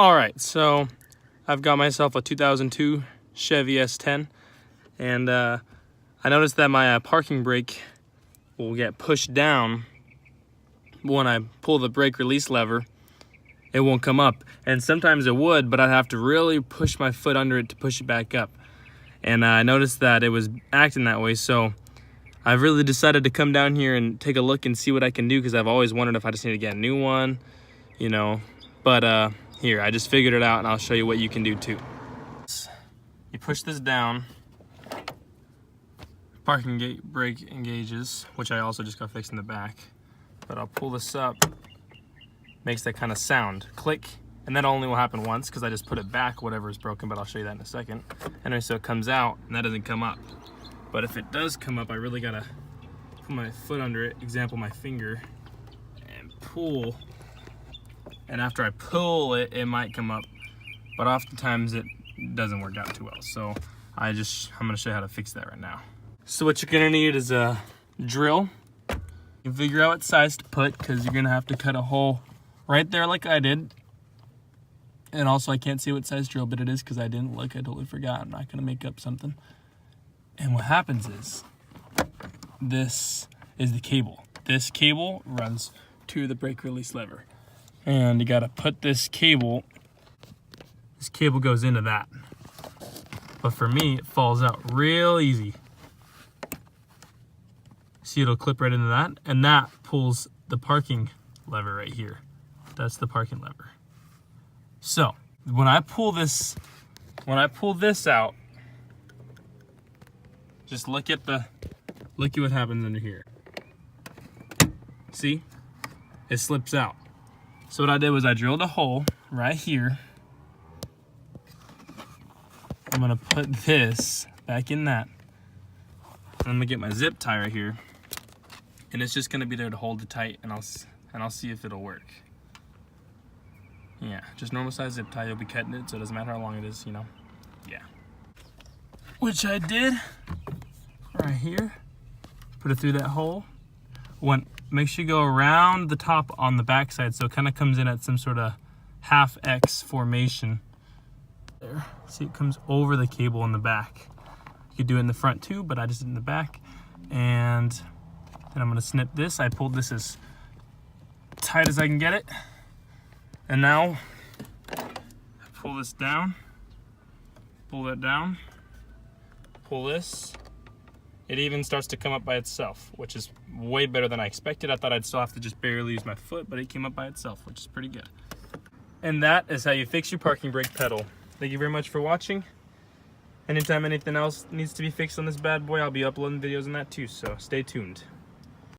All right, so I've got myself a 2002 Chevy S10, and I noticed that my parking brake will get pushed down when I pull the brake release lever. It won't come up, and sometimes it would, but I'd have to really push my foot under it to push it back up. And I noticed that it was acting that way, so I've really decided to come down here and take a look and see what I can do, because I've always wondered if I just need to get a new one, you know. But here, I just figured it out, and I'll show you what you can do too. You push this down, parking brake engages, which I also just got fixed in the back. But I'll pull this up, makes that kind of sound, click, and that only will happen once because I just put it back, whatever is broken, but I'll show you that in a second. Anyway, so it comes out, and that doesn't come up. But if it does come up, I really gotta put my foot under it, example my finger, and pull. And after I pull it, it might come up, but oftentimes it doesn't work out too well. So I'm gonna show you how to fix that right now. So what you're gonna need is a drill. You figure out what size to put, because you're gonna have to cut a hole right there like I did. And also I can't see what size drill bit it is because I didn't look, I totally forgot. I'm not gonna make up something. And what happens is, this is the cable. This cable runs to the brake release lever. And you gotta put this cable goes into that. But for me, it falls out real easy. See, it'll clip right into that, and that pulls the parking lever right here. That's the parking lever. So when I pull this out, just look at what happens under here. See? It slips out. So what I did was I drilled a hole right here. I'm gonna put this back in that. And I'm gonna get my zip tie right here. And it's just gonna be there to hold it tight, and I'll see if it'll work. Yeah, just normal size zip tie. You'll be cutting it, so it doesn't matter how long it is, you know. Yeah. Which I did right here. Put it through that hole. Make sure you go around the top on the back side, so it kind of comes in at some sort of half X formation. There. See, it comes over the cable in the back. You could do it in the front too, but I just did it in the back. And then I'm gonna snip this. I pulled this as tight as I can get it. And now, pull this down, pull that down, pull this. It even starts to come up by itself, which is way better than I expected. I thought I'd still have to just barely use my foot, but it came up by itself, which is pretty good. And that is how you fix your parking brake pedal. Thank you very much for watching. Anytime anything else needs to be fixed on this bad boy, I'll be uploading videos on that too, so stay tuned.